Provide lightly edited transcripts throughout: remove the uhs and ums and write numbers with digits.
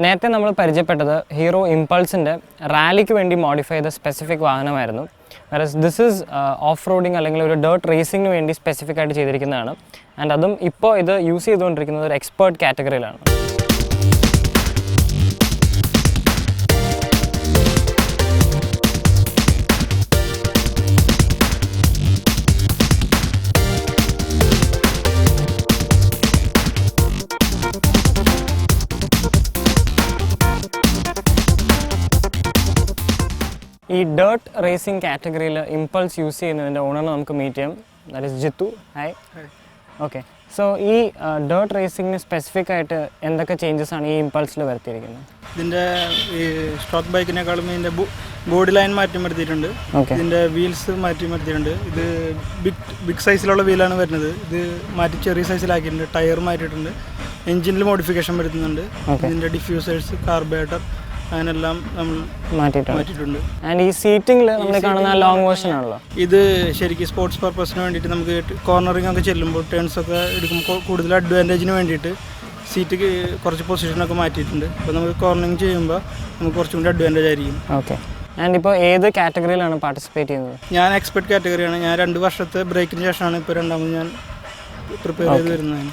നേരത്തെ നമ്മൾ പരിചയപ്പെട്ടത് ഹീറോ ഇമ്പൾസിൻ്റെ റാലിക്ക് വേണ്ടി മോഡിഫൈ ചെയ്ത സ്പെസിഫിക് വാഹനമായിരുന്നു. ദിസ് ഈസ് ഓഫ് റോഡിങ് അല്ലെങ്കിൽ ഒരു ഡേർട്ട് റേസിങ്ങിന് വേണ്ടി സ്പെസിഫിക് ആയിട്ട് ചെയ്തിരിക്കുന്നതാണ്. ആൻഡ് അതും ഇപ്പോൾ ഇത് യൂസ് ചെയ്തുകൊണ്ടിരിക്കുന്നത് ഒരു എക്സ്പേർട്ട് കാറ്റഗറിയിലാണ്. ഈ ഡേർട്ട് റേസിംഗ് കാറ്റഗറിയിൽ ഇമ്പൾസ് യൂസ് ചെയ്യുന്നതിൻ്റെ ഓണറിനെ നമുക്ക് മീറ്റ് ചെയ്യാം. That is Jithu. Hi. Okay, so ഈ ഡേർട്ട് റേസിംഗിന് സ്പെസിഫിക് ആയിട്ട് എന്തൊക്കെ ചേഞ്ചസ് ആണ് ഈ ഇമ്പൾസിൽ വരുത്തിയിരിക്കുന്നത്? ഇതിൻ്റെ ഈ സ്റ്റോക്ക് ബൈക്കിനേക്കാളും ഇതിൻ്റെ ബോഡി ലൈൻ മാറ്റി വരുത്തിയിട്ടുണ്ട്. ഇതിൻ്റെ വീൽസ് മാറ്റി വരുത്തിയിട്ടുണ്ട്. ഇത് ബിഗ് സൈസിലുള്ള വീലാണ് വരുന്നത്. ഇത് മാറ്റി ചെറിയ സൈസിലാക്കിയിട്ടുണ്ട്. ടയർ മാറ്റിയിട്ടുണ്ട്. എൻജിനിൽ മോഡിഫിക്കേഷൻ വരുത്തുന്നുണ്ട്. ഇതിൻ്റെ ഡിഫ്യൂസേഴ്സ്, കാർബേറ്റർ അങ്ങനെല്ലാം നമ്മൾ മാറ്റിയിട്ടുണ്ട്. ആൻഡ് ഈ സീറ്റിംഗിൽ നമ്മൾ കാണുന്ന ലോങ് വേർഷൻ ആണല്ലോ. ഇത് ശരിക്കും സ്പോർട്സ് പർപ്പസിന് വേണ്ടിയിട്ട് നമുക്ക് കോർണറിംഗ് ഒക്കെ ചെല്ലുമ്പോൾ ടേൺസ് ഒക്കെ എടുക്കുമ്പോൾ കൂടുതൽ അഡ്വാൻറ്റേജിന് വേണ്ടിയിട്ട് സീറ്റ് കുറച്ച് പൊസിഷനൊക്കെ മാറ്റിയിട്ടുണ്ട്. അപ്പോൾ നമുക്ക് കോർണറിംഗ് ചെയ്യുമ്പോൾ നമുക്ക് കുറച്ചും കൂടി അഡ്വാൻറ്റേജ് ആയിരിക്കും. ഓക്കെ, ആൻഡ് ഇപ്പോൾ ഏത് കാറ്റഗറിയിലാണ് പാർട്ടിസിപ്പേറ്റ് ചെയ്യുന്നത്? ഞാൻ എക്സ്പെർട്ട് കാറ്റഗറിയാണ്. ഞാൻ 2 വർഷത്തെ ബ്രേക്കിന് ശേഷമാണ് ഇപ്പോൾ രണ്ടാമത് ഞാൻ പ്രിപ്പയർ ചെയ്ത് വരുന്നത്.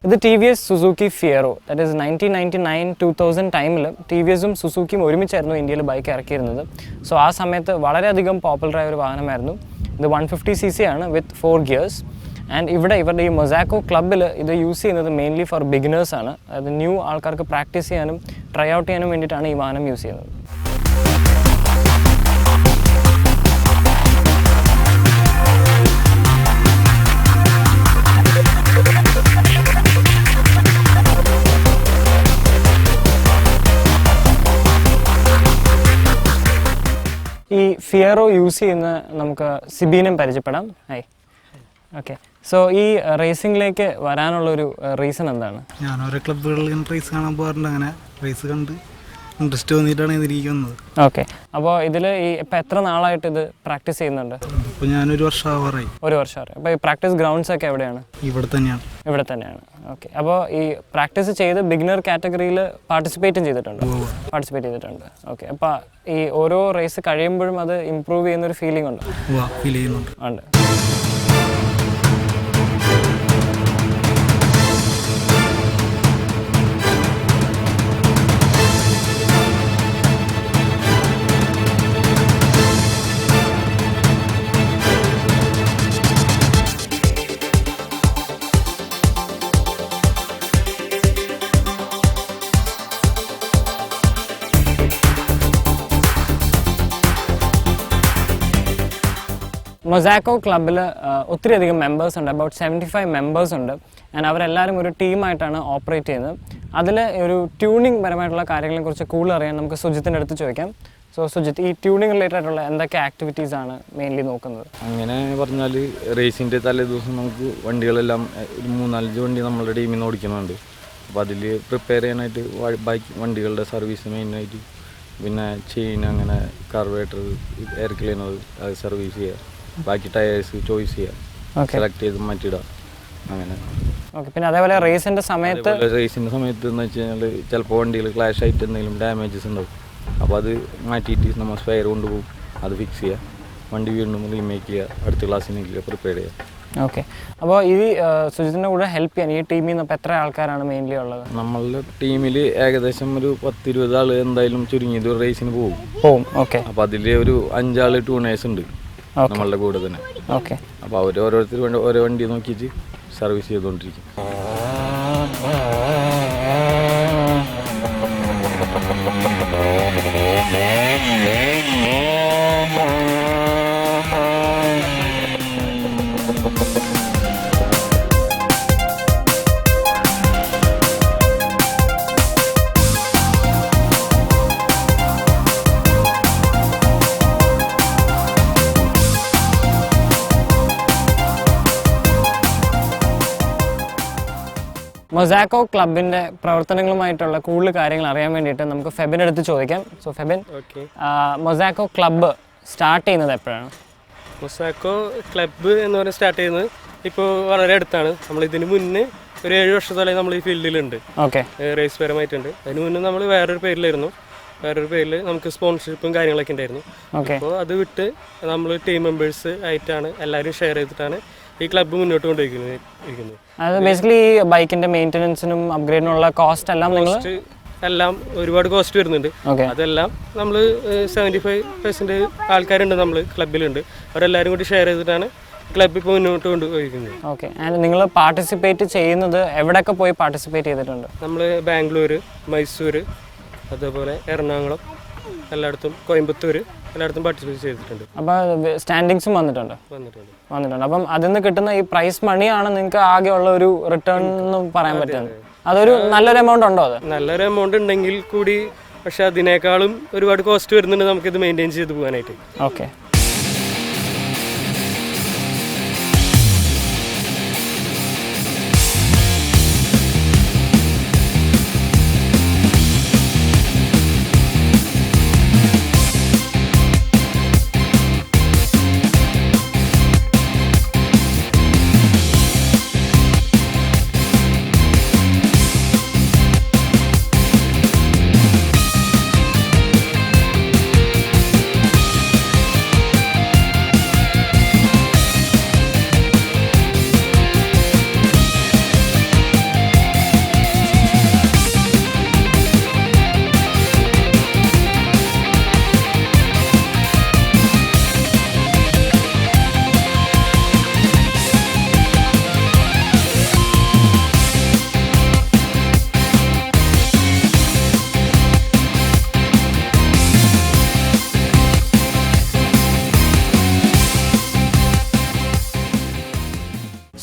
ഇത് T V S Suzuki Fiero. That is 1999-2000 ടൈമിൽ ടി വി എസും സുസുക്കിയും ഒരുമിച്ചായിരുന്നു ഇന്ത്യയിൽ ബൈക്ക് ഇറക്കിയിരുന്നത്. സോ ആ സമയത്ത് വളരെയധികം പോപ്പുലറായ ഒരു വാഹനമായിരുന്നു. ഇത് 150cc ആണ് വിത്ത് 4 ഗിയേഴ്സ്. ആൻഡ് ഇവരുടെ ഈ മൊസാക്കോ ക്ലബ്ബിൽ ഇത് യൂസ് ചെയ്യുന്നത് മെയിൻലി ഫോർ ബിഗിനേഴ്സാണ്. അതായത് ന്യൂ ആൾക്കാർക്ക് പ്രാക്ടീസ് ചെയ്യാനും ട്രൈ ഔട്ട് ചെയ്യാനും വേണ്ടിയിട്ടാണ് ഈ വാഹനം യൂസ് ചെയ്യുന്നത്. ഈ ഫിയറോ യൂസ് ചെയ്യുന്ന നമുക്ക് സിബീനും പരിചയപ്പെടാം. ഹായ്. ഓക്കെ, സോ ഈ റേസിംഗിലേക്ക് വരാനുള്ളൊരു റീസൺ എന്താണ്? ഞാൻ ഓരോ ക്ലബ്ബുകളിൽ റേസ് കാണാൻ പോകാറുണ്ട്. അങ്ങനെ റേസ് കണ്ട് ഇൻട്രസ്റ്റ് തോന്നിയിട്ടാണ് ഇതിരിക്കുന്നത്. ഓക്കെ, അപ്പോൾ ഇതിൽ ഈ ഇപ്പം എത്ര നാളായിട്ട് ഇത് പ്രാക്ടീസ് ചെയ്യുന്നുണ്ട്? ഇപ്പോൾ ഞാനൊരു വർഷം ആവാറായി. 1 വർഷം. അപ്പോൾ ഈ പ്രാക്ടീസ് ഗ്രൗണ്ട്സ് ഒക്കെ എവിടെയാണ്? ഇവിടെ തന്നെയാണ്. ഇവിടെ തന്നെയാണ്. ഓക്കെ, അപ്പോൾ ഈ പ്രാക്ടീസ് ചെയ്ത് ബിഗിനർ കാറ്റഗറിയിൽ പാർട്ടിസിപ്പേറ്റ് ചെയ്തിട്ടുണ്ട്. ഓക്കെ, അപ്പോൾ ഈ ഓരോ റേസ് കഴിയുമ്പോഴും അത് ഇമ്പ്രൂവ് ചെയ്യുന്നൊരു ഫീലിംഗ് ഉണ്ട്? ഫീൽ ചെയ്യുന്നുണ്ട്. ഉണ്ട്. മൊസാക്കോ ക്ലബ്ബിൽ ഒത്തിരിയധികം മെമ്പേഴ്സ് ഉണ്ട്. അബൌട്ട് 75 മെമ്പേഴ്സ് ഉണ്ട്. ആൻഡ് അവരെല്ലാവരും ഒരു ടീമായിട്ടാണ് ഓപ്പറേറ്റ് ചെയ്യുന്നത്. അതിൽ ഒരു ട്യൂണിങ് പരമായിട്ടുള്ള കാര്യങ്ങളെക്കുറിച്ച് കൂടുതൽ അറിയാൻ നമുക്ക് സുജിത്തിൻ്റെ അടുത്ത് ചോദിക്കാം. സോ സുജിത്ത്, ഈ ട്യൂണിങ് റിലേറ്റഡ് ആയിട്ടുള്ള എന്തൊക്കെ ആക്ടിവിറ്റീസ് ആണ് മെയിൻലി നോക്കുന്നത്? അങ്ങനെ പറഞ്ഞാൽ റേസിൻ്റെ തലേ ദിവസം നമുക്ക് വണ്ടികളെല്ലാം ഒരു 3-4 വണ്ടി നമ്മളുടെ ടീമിൽ നിന്ന് ഓടിക്കുന്നുണ്ട്. അപ്പോൾ അതിൽ പ്രിപ്പയർ ചെയ്യാനായിട്ട് ബൈക്ക് വണ്ടികളുടെ സർവീസ് മെയിനായിട്ട്, പിന്നെ ചെയിൻ, അങ്ങനെ കാർബറേറ്റർ, എയർ ക്ലീനർ അത് സർവീസ് ചെയ്യുക, ബാക്കി ടയേഴ്സ് ചോയ്സ് ചെയ്യാം, സെലക്ട് ചെയ്ത് മാറ്റിയിടാം. അങ്ങനെ. ഓക്കെ, പിന്നെ അതേപോലെ റേസിൻ്റെ സമയത്ത് എന്ന് വെച്ച് കഴിഞ്ഞാൽ ചിലപ്പോൾ വണ്ടികൾ ക്ലാഷ് ആയിട്ട് എന്തെങ്കിലും ഡാമേജസ് ഉണ്ടാവും. അപ്പോൾ അത് മാറ്റിയിട്ട് നമ്മൾ സ്പെയർ കൊണ്ടുപോകും, അത് ഫിക്സ് ചെയ്യുക, വണ്ടി വീണ്ടും റീമേക്ക് ചെയ്യുക, അടുത്ത ക്ലാസ്സിനെങ്കിൽ പ്രിപ്പയർ ചെയ്യുക. ഓക്കെ, അപ്പോൾ ഈ സുജിത്തിൻ്റെ കൂടെ ഹെൽപ്പ് ചെയ്യാൻ ഈ ടീമിൽ നിന്ന് ഇപ്പോൾ എത്ര ആൾക്കാരാണ് മെയിൻലി ഉള്ളത്? നമ്മളുടെ ടീമിൽ ഏകദേശം ഒരു 10-20 ആൾ എന്തായാലും ചുരുങ്ങിയത് ഒരു റേസിന് പോകും. ഓക്കെ, അപ്പോൾ അതിൽ ഒരു 5 ആൾ ടൂണേഴ്സ് ഉണ്ട് നമ്മളുടെ കൂടെ തന്നെ. ഓക്കെ, അപ്പോൾ അവർ ഓരോരുത്തർ ഓരോ വണ്ടി നോക്കിയിട്ട് സർവീസ് ചെയ്തുകൊണ്ടിരിക്കും. മൊസാക്കോ ക്ലബിൻ്റെ പ്രവർത്തനങ്ങളുമായിട്ടുള്ള കൂടുതൽ കാര്യങ്ങൾ അറിയാൻ വേണ്ടിയിട്ട് നമുക്ക് ഫെബിൻ്റെ അടുത്ത് ചോദിക്കാം. സോ ഫെബിൻ, മൊസാക്കോ ക്ലബ്ബ് സ്റ്റാർട്ട് ചെയ്യുന്നത് എപ്പോഴാണ്? മൊസാക്കോ ക്ലബ്ബ് എന്ന് പറഞ്ഞാൽ സ്റ്റാർട്ട് ചെയ്യുന്നത് ഇപ്പോൾ വളരെ അടുത്താണ്. നമ്മൾ ഇതിന് മുന്നേ ഒരു 7 വർഷത്തോളം നമ്മൾ ഈ ഫീൽഡിലുണ്ട്. Okay, raise പരമായിട്ടുണ്ട്. അതിന് മുന്നേ നമ്മൾ വേറൊരു പേരിലായിരുന്നു. വേറൊരു പേരിൽ നമുക്ക് സ്പോൺസർഷിപ്പും കാര്യങ്ങളൊക്കെ ഉണ്ടായിരുന്നു. അപ്പോൾ അത് വിട്ട് നമ്മൾ ടീം മെമ്പേഴ്സ് ആയിട്ടാണ് എല്ലാവരും ഷെയർ ചെയ്തിട്ടാണ് ഈ ക്ലബ്ബ് മുന്നോട്ട് കൊണ്ടുപോയിരിക്കുന്നത്. അത് ബേസിക്കലി ബൈക്കിന്റെ മെയിൻ്റനൻസിനും അപ്ഗ്രേഡിനുള്ള കോസ്റ്റ് എല്ലാം നിങ്ങൾ എല്ലാം ഒരുപാട് കോസ്റ്റ് വരുന്നുണ്ട്. അതെല്ലാം നമ്മൾ 75% ആൾക്കാരുണ്ട് നമ്മൾ ക്ലബ്ബിലുണ്ട്. അവരെല്ലാവരും കൂടി ഷെയർ ചെയ്തിട്ടാണ് ക്ലബ്ബ് ഇപ്പോൾ മുന്നോട്ട് കൊണ്ടുപോയിരിക്കുന്നത്. ഓക്കെ, ആൻഡ് നിങ്ങൾ പാർട്ടിസിപ്പേറ്റ് ചെയ്യുന്നത് എവിടെയൊക്കെ പോയി പാർട്ടിസിപ്പേറ്റ് ചെയ്തിട്ടുണ്ട്? നമ്മൾ ബാംഗ്ലൂർ, മൈസൂർ, അതേപോലെ എറണാകുളം, എല്ലായിടത്തും കോയമ്പത്തൂർ, എല്ലായിടത്തും പാർട്ടിസിപ്പേറ്റ് ചെയ്തിട്ടുണ്ട്. അപ്പോൾ സ്റ്റാൻഡിങ്സും വന്നിട്ടുണ്ട്. അപ്പം അതിൽ നിന്ന് കിട്ടുന്ന ഈ പ്രൈസ് മണിയാണ് നിങ്ങൾക്ക് ആകെ ഉള്ള ഒരു റിട്ടേൺ എന്ന് പറയാൻ പറ്റുന്നത്. അതൊരു നല്ലൊരു എമൗണ്ട് ഉണ്ടോ? അത് നല്ലൊരു എമൗണ്ട് ഉണ്ടെങ്കിൽ കൂടി, പക്ഷെ അതിനേക്കാളും ഒരുപാട് കോസ്റ്റ് വരുന്നുണ്ട് നമുക്കിത് മെയിൻറ്റെയിൻ ചെയ്ത് പോകാനായിട്ട്. ഓക്കെ,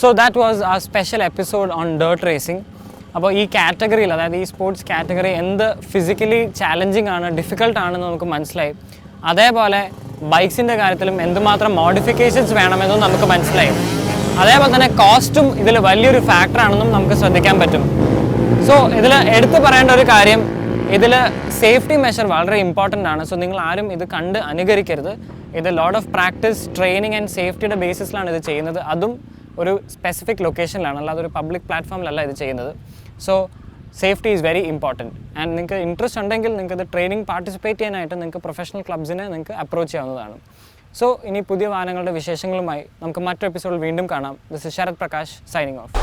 സോ ദാറ്റ് വാസ് ആ special episode on dirt racing. അപ്പോൾ ഈ കാറ്റഗറിയിൽ, അതായത് ഈ സ്പോർട്സ് കാറ്റഗറി എന്ത് ഫിസിക്കലി ചാലഞ്ചിങ് ആണ്, ഡിഫിക്കൽട്ടാണെന്ന് നമുക്ക് മനസ്സിലായി. അതേപോലെ ബൈക്സിൻ്റെ കാര്യത്തിലും എന്തുമാത്രം മോഡിഫിക്കേഷൻസ് വേണമെന്നും നമുക്ക് മനസ്സിലായി. അതേപോലെ തന്നെ കോസ്റ്റും ഇതിൽ വലിയൊരു ഫാക്ടറാണെന്നും നമുക്ക് ശ്രദ്ധിക്കാൻ പറ്റും. സോ ഇതിൽ എടുത്തു പറയേണ്ട ഒരു കാര്യം, ഇതിൽ സേഫ്റ്റി മെഷർ വളരെ ഇമ്പോർട്ടൻ്റ് ആണ്. സോ നിങ്ങൾ ആരും ഇത് കണ്ട് അനുകരിക്കരുത്. ഇത് lot of practice, training and സേഫ്റ്റിയുടെ ബേസിസിലാണ് ഇത് ചെയ്യുന്നത്. അതും ഒരു സ്പെസിഫിക് ലൊക്കേഷനിലാണ്, അല്ലാതെ ഒരു പബ്ലിക് പ്ലാറ്റ്ഫോമിലല്ല ഇത് ചെയ്യുന്നത്. So safety is very important. And നിങ്ങൾക്ക് ഇൻട്രസ്റ്റ് ഉണ്ടെങ്കിൽ നിങ്ങൾക്ക് ഇത് ട്രെയിനിങ് പാർട്ടിസിപ്പേറ്റ് ചെയ്യാനായിട്ട് നിങ്ങൾക്ക് പ്രൊഫഷണൽ ക്ലബ്സിനെ നിങ്ങൾക്ക് അപ്രോച്ച് ചെയ്യാവുന്നതാണ്. സോ ഇനി പുതിയ വാഹനങ്ങളുടെ വിശേഷങ്ങളുമായി നമുക്ക് മറ്റൊരു എപ്പിസോഡിൽ വീണ്ടും കാണാം. This is Sharath Prakash signing of.